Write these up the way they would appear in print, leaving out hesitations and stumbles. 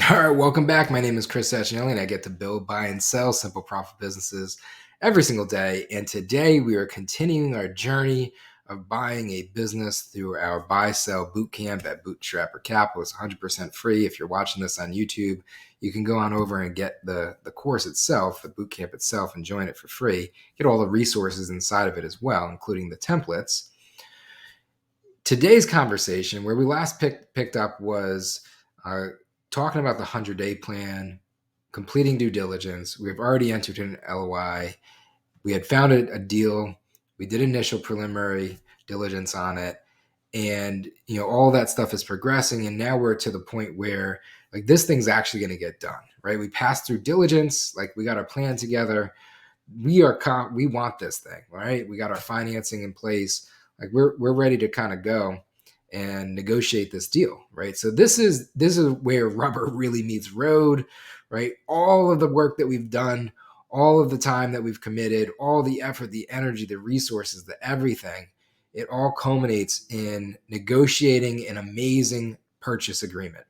All right, welcome back. My name is Chris Sachinelli, and I get to build, buy, and sell simple profit businesses every single day. And today we are continuing our journey of buying a business through our buy sell boot camp at Bootstrapper Capital. It's 100% free. If you're watching this on YouTube, you can go on over and get the course itself, the boot camp itself, and join it for free. Get all the resources inside of it as well, including the templates. Today's conversation, where we last picked up, was talking about the 100-day plan, completing due diligence. We've already entered an LOI. We had found a deal. We did initial preliminary diligence on it. And, all that stuff is progressing. And now we're to the point where this thing's actually going to get done, right? We passed through diligence. We got our plan together. We want this thing, right? We got our financing in place. We're ready to kind of go and negotiate this deal, right? So this is where rubber really meets road, right? All of the work that we've done, all of the time that we've committed, all the effort, the energy, the resources, the everything, it all culminates in negotiating an amazing purchase agreement.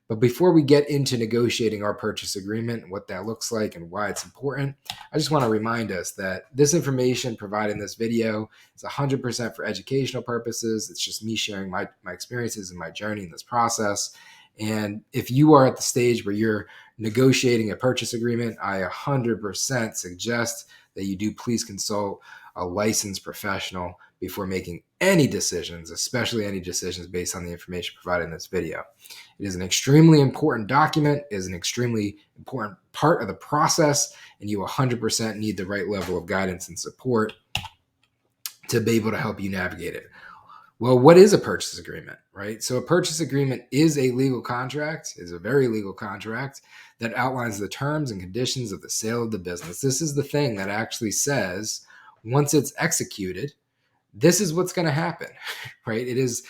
But before we get into negotiating our purchase agreement, what that looks like and why it's important, I just want to remind us that this information provided in this video is 100% for educational purposes. It's just me sharing my experiences and my journey in this process. And if you are at the stage where you're negotiating a purchase agreement, I 100% suggest that you do please consult a licensed professional before making any decisions, especially any decisions based on the information provided in this video. It is an extremely important document, is an extremely important part of the process, and you 100% need the right level of guidance and support to be able to help you navigate it. Well, what is a purchase agreement, right? So a purchase agreement is a legal contract, is a very legal contract that outlines the terms and conditions of the sale of the business. This is the thing that actually says, once it's executed, this is what's going to happen, right? It is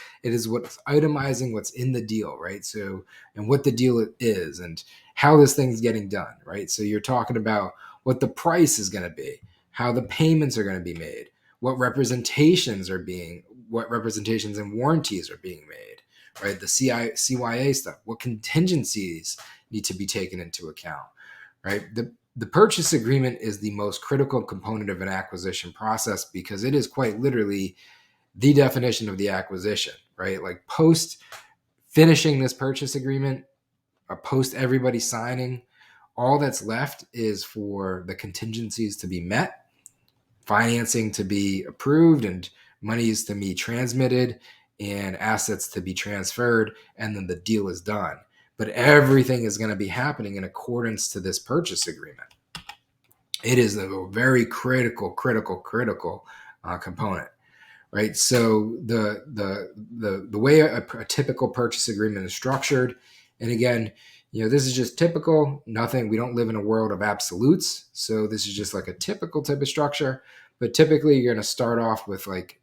what's itemizing what's in the deal, right? So, and what the deal is and how this thing's getting done, right? So you're talking about what the price is going to be, how the payments are going to be made, what representations and warranties are being made, right? The CYA stuff, what contingencies need to be taken into account, right? The purchase agreement is the most critical component of an acquisition process because it is quite literally the definition of the acquisition, right? Post finishing this purchase agreement, post everybody signing, all that's left is for the contingencies to be met, financing to be approved, and monies to be transmitted, and assets to be transferred, and then the deal is done. But everything is going to be happening in accordance to this purchase agreement. It is a very critical component, right? So the way a typical purchase agreement is structured, and again, this is just typical. We don't live in a world of absolutes, so this is just a typical type of structure. But typically, you're going to start off with kind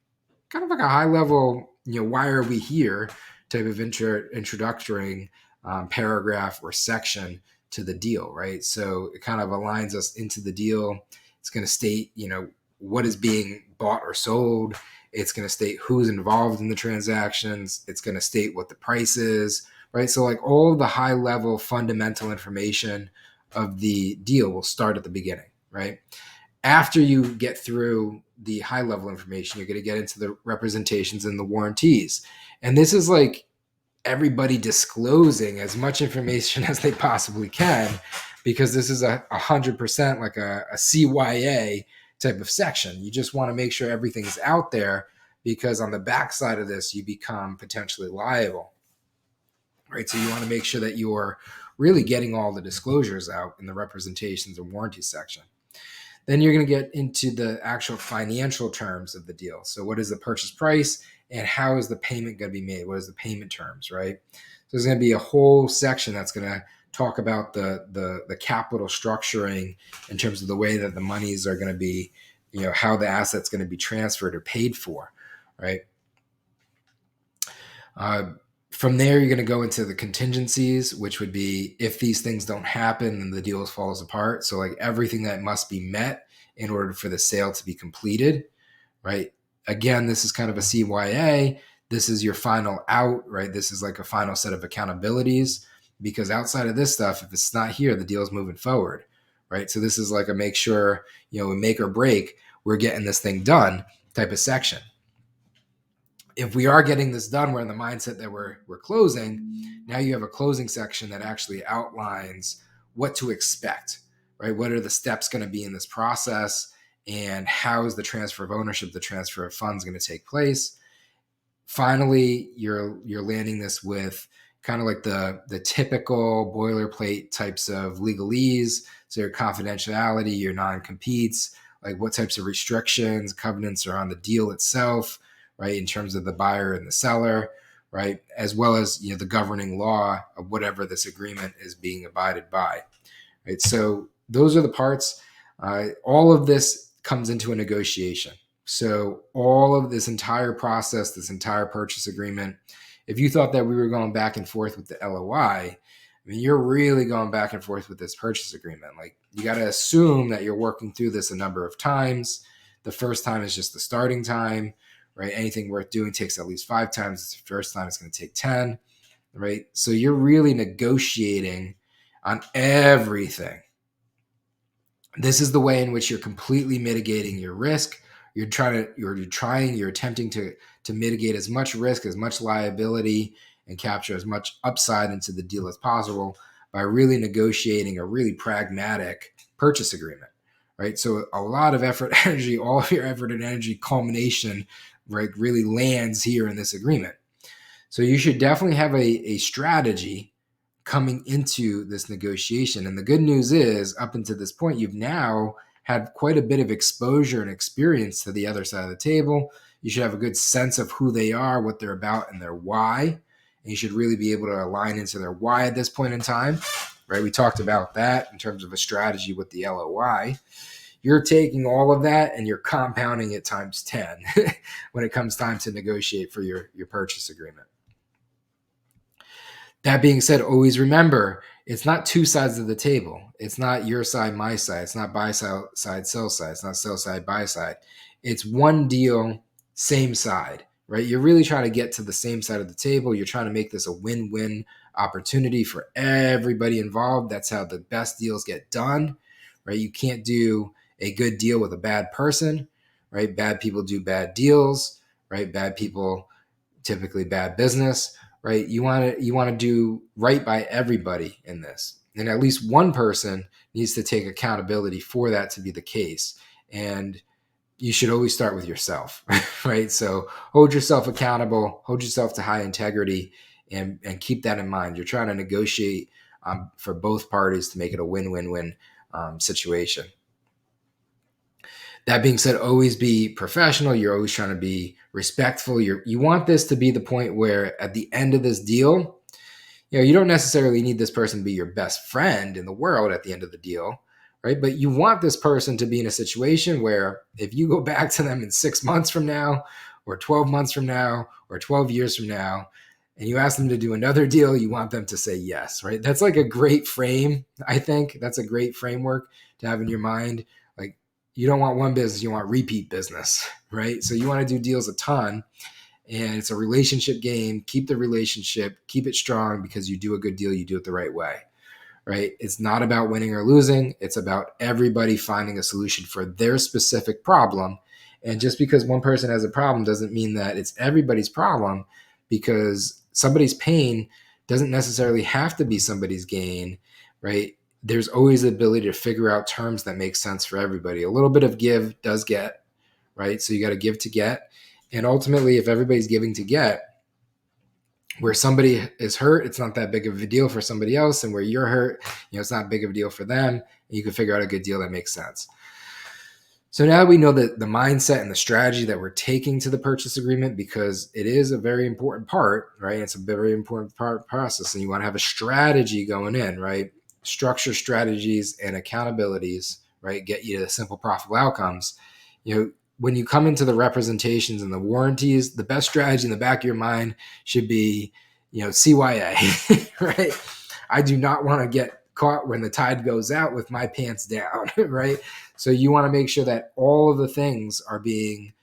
of a high level, why are we here type of introductory paragraph or section to the deal, right? So it kind of aligns us into the deal. It's going to state, what is being bought or sold. It's going to state who's involved in the transactions. It's going to state what the price is, right? So all the high level fundamental information of the deal will start at the beginning, right? After you get through the high level information, you're going to get into the representations and the warranties. And this is everybody disclosing as much information as they possibly can, because this is 100% a CYA type of section. You just want to make sure everything's out there, because on the backside of this, you become potentially liable, right? So you want to make sure that you're really getting all the disclosures out in the representations and warranty section. Then you're going to get into the actual financial terms of the deal. So what is the purchase price and how is the payment going to be made? What is the payment terms, right? So there's going to be a whole section that's going to talk about the capital structuring in terms of the way that the monies are going to be, how the asset's going to be transferred or paid for, right? From there, you're going to go into the contingencies, which would be if these things don't happen, then the deal falls apart. So everything that must be met in order for the sale to be completed, right? Again, this is kind of a CYA. This is your final out, right? This is a final set of accountabilities. because outside of this stuff, if it's not here, the deal's moving forward, right? So this is like a make sure, make or break, we're getting this thing done type of section. If we are getting this done, we're in the mindset that we're closing. Now you have a closing section that actually outlines what to expect, right? What are the steps going to be in this process, and how is the transfer of ownership, the transfer of funds going to take place? Finally, you're landing this with kind of like the typical boilerplate types of legalese. So your confidentiality, your non-competes, like what types of restrictions, covenants are on the deal itself, right? In terms of the buyer and the seller, right? As well as, the governing law of whatever this agreement is being abided by, right? So those are the parts. All of this comes into a negotiation. So all of this entire process, this entire purchase agreement, if you thought that we were going back and forth with the LOI, you're really going back and forth with this purchase agreement. Like, you got to assume that you're working through this a number of times. The first time is just the starting time, right? Anything worth doing takes at least 5 times. The first time it's going to take 10, right? So you're really negotiating on everything. This is the way in which you're completely mitigating your risk. You're attempting to mitigate as much risk, as much liability, and capture as much upside into the deal as possible by really negotiating a really pragmatic purchase agreement, right? So a lot of effort, energy, all of your effort and energy culmination, right, really lands here in this agreement. So you should definitely have a strategy coming into this negotiation. And the good news is, up until this point, you've now had quite a bit of exposure and experience to the other side of the table. You should have a good sense of who they are, what they're about, and their why. And you should really be able to align into their why at this point in time, right? We talked about that in terms of a strategy with the LOI. You're taking all of that and you're compounding it times 10 when it comes time to negotiate for your purchase agreement. That being said, always remember, it's not two sides of the table. It's not your side, my side. It's not buy side, sell side. It's not sell side, buy side. It's one deal, same side, right? You're really trying to get to the same side of the table. You're trying to make this a win-win opportunity for everybody involved. That's how the best deals get done, right? You can't do a good deal with a bad person, right? Bad people do bad deals, right? Bad people, typically bad business, right? You want to do right by everybody in this. And at least one person needs to take accountability for that to be the case. And you should always start with yourself, right? So hold yourself accountable, hold yourself to high integrity, and keep that in mind. You're trying to negotiate for both parties to make it a win-win-win situation. That being said, always be professional. You're always trying to be respectful. You want this to be the point where at the end of this deal, you don't necessarily need this person to be your best friend in the world at the end of the deal, right? But you want this person to be in a situation where if you go back to them in 6 months from now, or 12 months from now, or 12 years from now, and you ask them to do another deal, you want them to say yes, right? That's like a great frame. I think that's a great framework to have in your mind. Like, you don't want one business, you want repeat business, right? So you want to do deals a ton, and it's a relationship game. Keep the relationship, keep it strong, because you do a good deal, you do it the right way, right? It's not about winning or losing. It's about everybody finding a solution for their specific problem. And just because one person has a problem doesn't mean that it's everybody's problem, because somebody's pain doesn't necessarily have to be somebody's gain, right? There's always the ability to figure out terms that make sense for everybody. A little bit of give does get, right? So you got to give to get. And ultimately, if everybody's giving to get, where somebody is hurt, it's not that big of a deal for somebody else. And where you're hurt, it's not big of a deal for them. And you can figure out a good deal that makes sense. So now we know that the mindset and the strategy that we're taking to the purchase agreement, because it is a very important part, right? It's a very important part process, and you want to have a strategy going in, right? Structure, strategies, and accountabilities, right? Get you to simple, profitable outcomes. When you come into the representations and the warranties, the best strategy in the back of your mind should be, CYA, right? I do not want to get caught when the tide goes out with my pants down, right? So you want to make sure that all of the things are being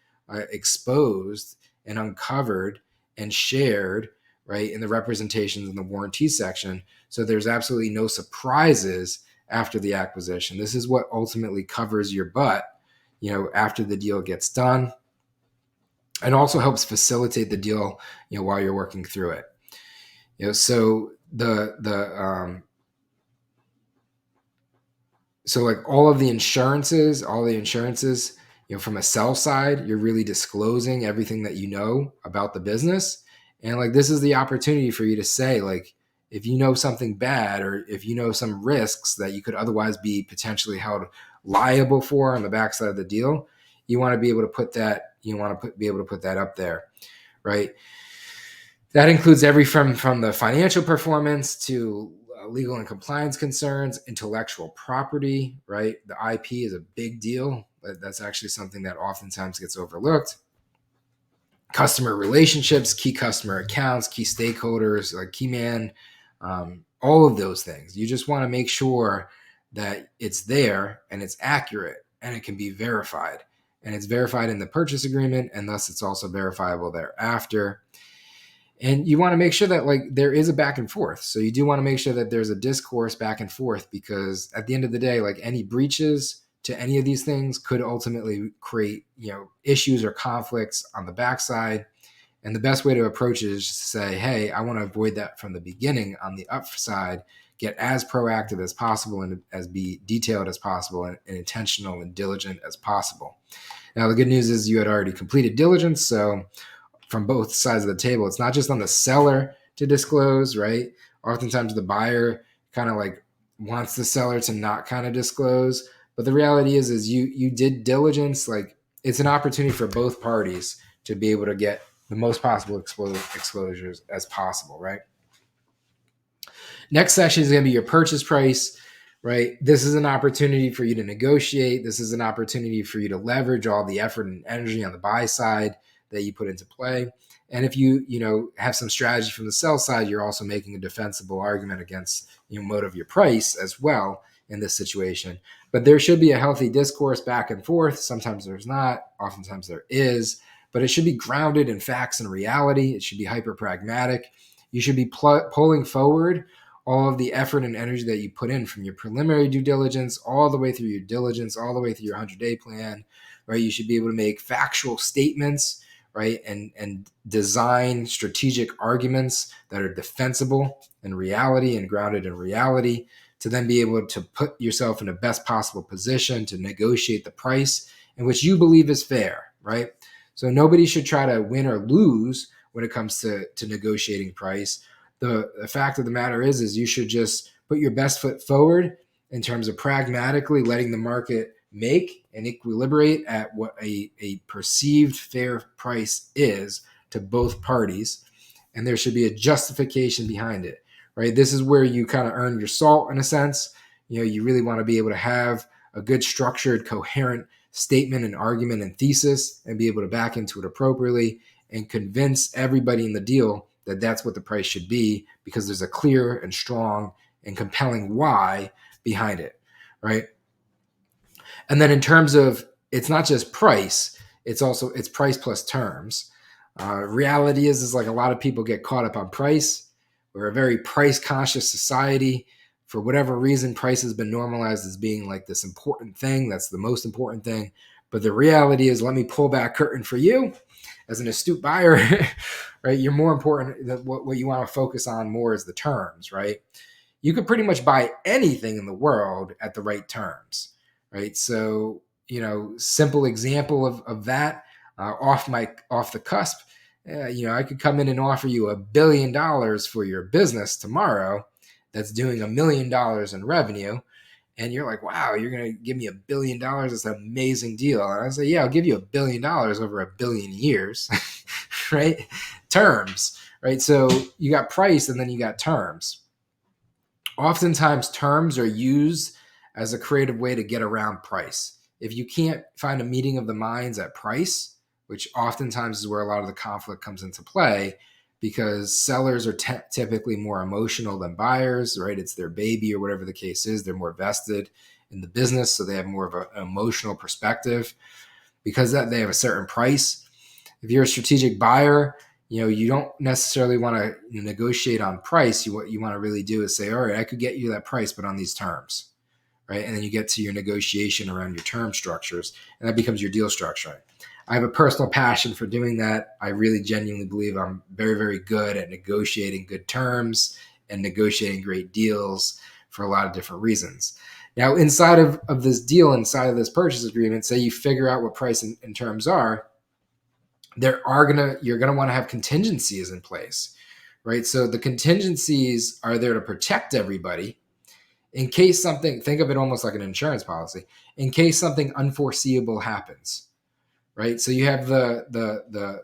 exposed and uncovered and shared, right, in the representations in the warranty section, so there's absolutely no surprises after the acquisition. This is what ultimately covers your butt, after the deal gets done, and also helps facilitate the deal, while you're working through it. So so like all the insurances, from a sell side, you're really disclosing everything that you know about the business. And like, this is the opportunity for you to say, like, if you know something bad, or if you know some risks that you could otherwise be potentially held liable for on the backside of the deal, you want to be able to put that, be able to put that up there, right? That includes from the financial performance to legal and compliance concerns, intellectual property, right? The IP is a big deal. That's actually something that oftentimes gets overlooked. Customer relationships, key customer accounts, key stakeholders, like key man, all of those things. You just want to make sure that it's there and it's accurate and it can be verified. And it's verified in the purchase agreement, and thus it's also verifiable thereafter. And you want to make sure that like there is a back and forth. So you do want to make sure that there's a discourse back and forth, because at the end of the day, like any breaches to any of these things could ultimately create, issues or conflicts on the backside. And the best way to approach it is just to say, hey, I want to avoid that from the beginning on the upside, get as proactive as possible and as be detailed as possible and intentional and diligent as possible. Now, the good news is you had already completed diligence. So from both sides of the table, it's not just on the seller to disclose, right? Oftentimes the buyer kind of like wants the seller to not kind of disclose, but the reality is you did diligence. Like, it's an opportunity for both parties to be able to get the most possible exposures as possible, right? Next section is going to be your purchase price, right? This is an opportunity for you to negotiate. This is an opportunity for you to leverage all the effort and energy on the buy side that you put into play. And if you have some strategy from the sell side, you're also making a defensible argument against motive of your price as well in this situation. But there should be a healthy discourse back and forth. Sometimes there's not, oftentimes there is, but it should be grounded in facts and reality. It should be hyper pragmatic. You should be pulling forward all of the effort and energy that you put in from your preliminary due diligence all the way through your diligence, all the way through your 100-day plan, right? You should be able to make factual statements, right? And design strategic arguments that are defensible in reality and grounded in reality, to then be able to put yourself in the best possible position to negotiate the price in which you believe is fair, right? So nobody should try to win or lose when it comes to negotiating price. The fact of the matter is you should just put your best foot forward in terms of pragmatically letting the market make and equilibrate at what a perceived fair price is to both parties. And there should be a justification behind it, right? This is where you kind of earn your salt in a sense. You really want to be able to have a good structured, coherent statement and argument and thesis and be able to back into it appropriately and convince everybody in the deal that that's what the price should be, because there's a clear and strong and compelling why behind it, right? And then in terms of, it's not just price, it's price plus terms. Reality is like a lot of people get caught up on price. We're a very price conscious society. For whatever reason, price has been normalized as being like this important thing. That's the most important thing. But the reality is, let me pull back curtain for you as an astute buyer, right? You're more important. What you want to focus on more is the terms, right? You could pretty much buy anything in the world at the right terms, right? So, simple example of that, off the cusp, I could come in and offer you $1 billion for your business tomorrow that's doing $1 million in revenue. And you're like, wow, you're going to give me $1 billion. It's an amazing deal. And I say, yeah, I'll give you $1 billion over 1 billion years, right? Terms, right? So you got price and then you got terms. Oftentimes terms are used as a creative way to get around price. If you can't find a meeting of the minds at price, which oftentimes is where a lot of the conflict comes into play, because sellers are typically more emotional than buyers, right? It's their baby or whatever the case is. They're more vested in the business, so they have more of an emotional perspective because they have a certain price. If you're a strategic buyer, you don't necessarily want to negotiate on price. What you want to really do is say, all right, I could get you that price, but on these terms, right? And then you get to your negotiation around your term structures, and that becomes your deal structure. I have a personal passion for doing that. I really genuinely believe I'm very, very good at negotiating good terms and negotiating great deals for a lot of different reasons. Now, inside of this deal, inside of this purchase agreement, say you figure out what price and terms are, you're gonna want to have contingencies in place, right? So the contingencies are there to protect everybody in case something. Think of it almost like an insurance policy. In case something unforeseeable happens, right? So you have the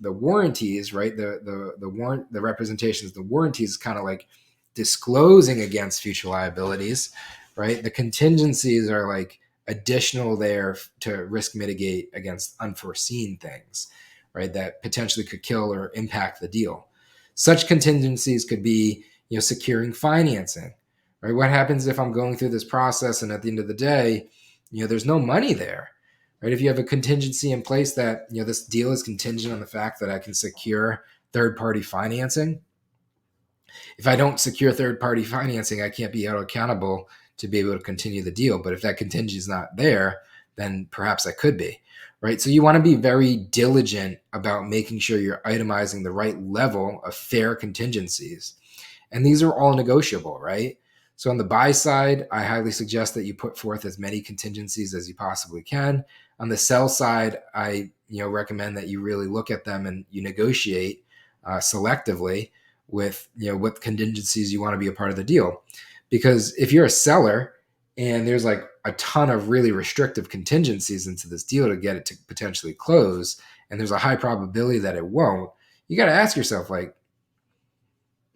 warranties, right? The representations, the warranties, kind of like disclosing against future liabilities, right? The contingencies are like additional there to risk mitigate against unforeseen things, right? That potentially could kill or impact the deal. Such contingencies could be, securing financing, right? What happens if I'm going through this process and at the end of the day, there's no money there, right? If you have a contingency in place that, this deal is contingent on the fact that I can secure third-party financing. If I don't secure third-party financing, I can't be held accountable to be able to continue the deal. But if that contingency is not there, then perhaps I could be, right? So you want to be very diligent about making sure you're itemizing the right level of fair contingencies. And these are all negotiable, right? So on the buy side, I highly suggest that you put forth as many contingencies as you possibly can. On the sell side, I recommend that you really look at them and you negotiate selectively with what contingencies you want to be a part of the deal. Because if you're a seller and there's like a ton of really restrictive contingencies into this deal to get it to potentially close, and there's a high probability that it won't, you got to ask yourself, like,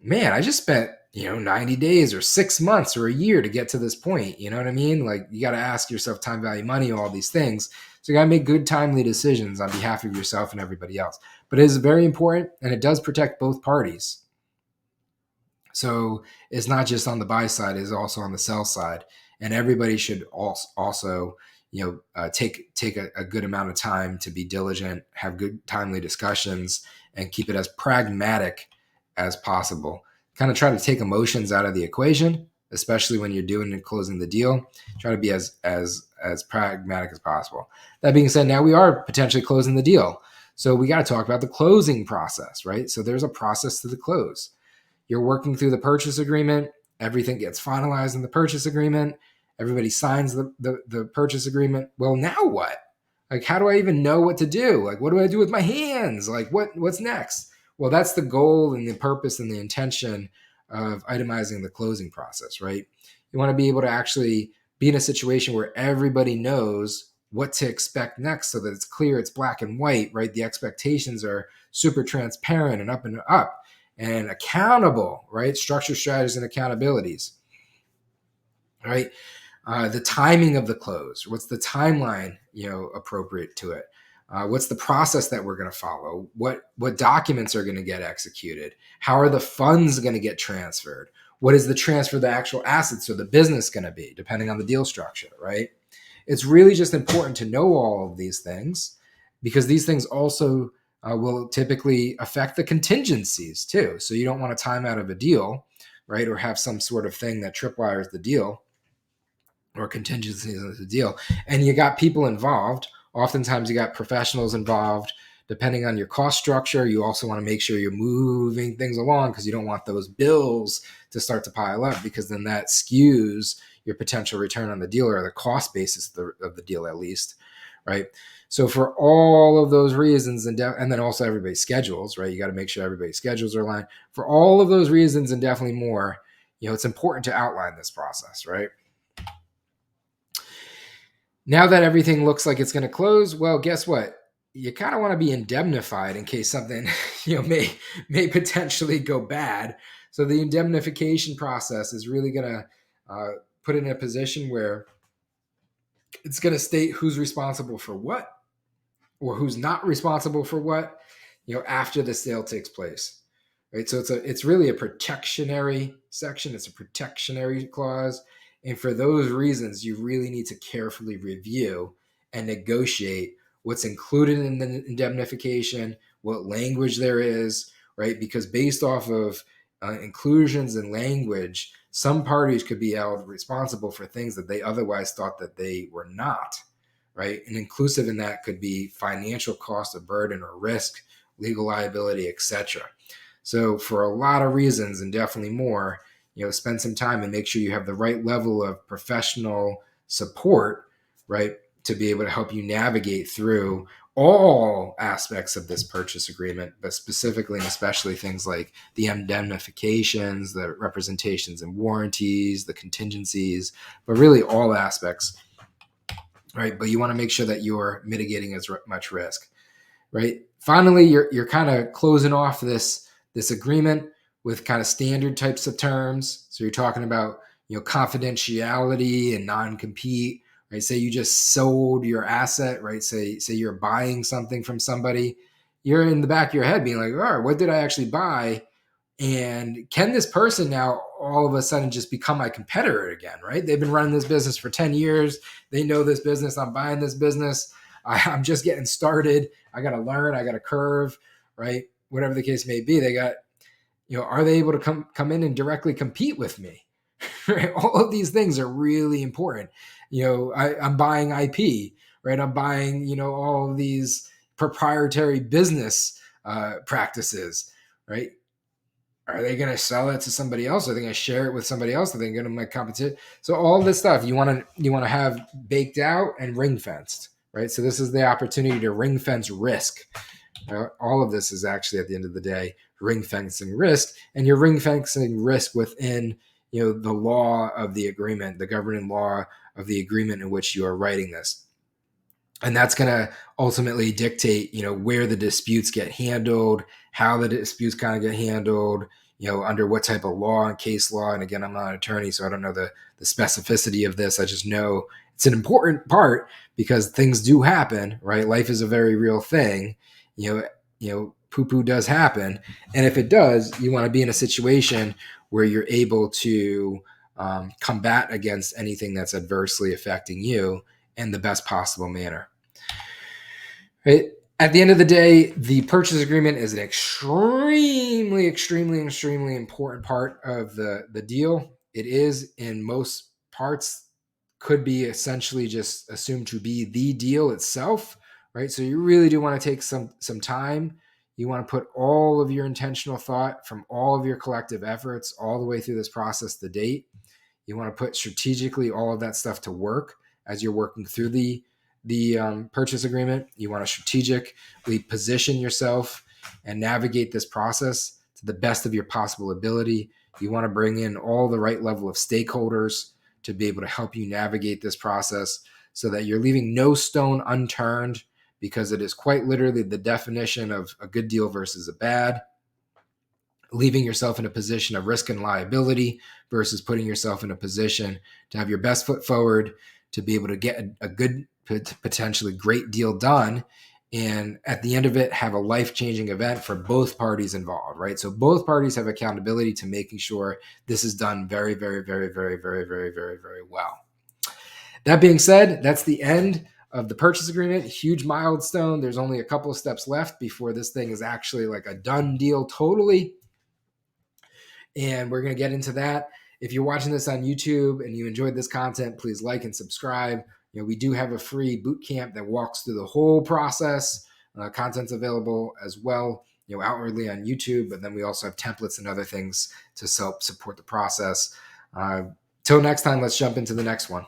man, I just spent 90 days or 6 months or a year to get to this point. You know what I mean? Like, you got to ask yourself time, value, money, all these things. So you got to make good, timely decisions on behalf of yourself and everybody else. But it is very important, and it does protect both parties. So it's not just on the buy side; it's also on the sell side, and everybody should also take a good amount of time to be diligent, have good, timely discussions, and keep it as pragmatic as possible. Kind of try to take emotions out of the equation, especially when you're doing and closing the deal. Try to be as pragmatic as possible. That being said, now we are potentially closing the deal. So we got to talk about the closing process, right? So there's a process to the close. You're working through the purchase agreement. Everything gets finalized in the purchase agreement. Everybody signs the purchase agreement. Well, now what? Like, how do I even know what to do? Like, what do I do with my hands? Like, what's next? Well, that's the goal and the purpose and the intention of itemizing the closing process, right? You want to be able to actually be in a situation where everybody knows what to expect next so that it's clear, it's black and white, right? The expectations are super transparent and up and accountable, right? Structure, strategies, and accountabilities, right? The timing of the close. What's the timeline, appropriate to it? What's the process that we're going to follow? What documents are going to get executed? How are the funds going to get transferred? What is the transfer of the actual assets or the business going to be, depending on the deal structure, right? It's really just important to know all of these things, because these things also will typically affect the contingencies too. So you don't want to time out of a deal, right? Or have some sort of thing that tripwires the deal or contingencies in the deal. And you got people involved. Oftentimes you got professionals involved. Depending on your cost structure, you also want to make sure you're moving things along, because you don't want those bills to start to pile up, because then that skews your potential return on the deal, or the cost basis of the deal at least, right? So for all of those reasons, and then also everybody's schedules, right? You got to make sure everybody's schedules are aligned. For all of those reasons and definitely more, it's important to outline this process, right? Now that everything looks like it's going to close, well, guess what? You kind of want to be indemnified in case something may potentially go bad. So the indemnification process is really going to put it in a position where it's going to state who's responsible for what, or who's not responsible for what, after the sale takes place, right? So it's really a protectionary section. It's a protectionary clause. And for those reasons, you really need to carefully review and negotiate what's included in the indemnification, what language there is, right? Because based off of inclusions in language, some parties could be held responsible for things that they otherwise thought that they were not, right? And inclusive in that could be financial cost of burden or risk, legal liability, etc. So for a lot of reasons, and definitely more, spend some time and make sure you have the right level of professional support, right, to be able to help you navigate through all aspects of this purchase agreement, but specifically and especially things like the indemnifications, the representations and warranties, the contingencies, but really all aspects, right? But you want to make sure that you're mitigating as much risk, right? Finally, you're kind of closing off this agreement with kind of standard types of terms. So you're talking about confidentiality and non-compete, right? Say you just sold your asset, right? Say you're buying something from somebody. You're in the back of your head being like, all right, what did I actually buy? And can this person now all of a sudden just become my competitor again, right? They've been running this business for 10 years. They know this business. I'm buying this business. I'm just getting started. I got to learn. I got to curve, right? Whatever the case may be, they got, are they able to come in and directly compete with me? Right? All of these things are really important. I'm buying IP, right? I'm buying, all of these proprietary business practices, right? Are they going to sell it to somebody else? Are they going to share it with somebody else? Are they going to make competition? So all this stuff you want to have baked out and ring fenced, right? So this is the opportunity to ring fence risk. All of this is actually at the end of the day ring fencing risk, and you're ring fencing risk within the law of the agreement, the governing law of the agreement in which you are writing this. And that's going to ultimately dictate, where the disputes get handled, how the disputes kind of get handled, under what type of law and case law. And again, I'm not an attorney, so I don't know the specificity of this. I just know it's an important part because things do happen, right? Life is a very real thing. Poo-poo does happen. And if it does, you want to be in a situation where you're able to combat against anything that's adversely affecting you in the best possible manner. Right? At the end of the day, the purchase agreement is an extremely, extremely, extremely important part of the deal. It is in most parts, could be essentially just assumed to be the deal itself, right? So you really do want to take some time. You want to put all of your intentional thought from all of your collective efforts all the way through this process to date. You want to put strategically all of that stuff to work as you're working through the purchase agreement. You want to strategically position yourself and navigate this process to the best of your possible ability. You want to bring in all the right level of stakeholders to be able to help you navigate this process so that you're leaving no stone unturned, because it is quite literally the definition of a good deal versus a bad. Leaving yourself in a position of risk and liability versus putting yourself in a position to have your best foot forward, to be able to get a good, potentially great deal done, and at the end of it have a life-changing event for both parties involved, right? So both parties have accountability to making sure this is done very, very, very, very, very, very, very, very well. That being said, that's the end of the purchase agreement. Huge milestone. There's only a couple of steps left before this thing is actually like a done deal totally. And we're going to get into that. If you're watching this on YouTube and you enjoyed this content, please like and subscribe. We do have a free boot camp that walks through the whole process. Content's available as well, outwardly on YouTube, but then we also have templates and other things to help support the process. Till next time, let's jump into the next one.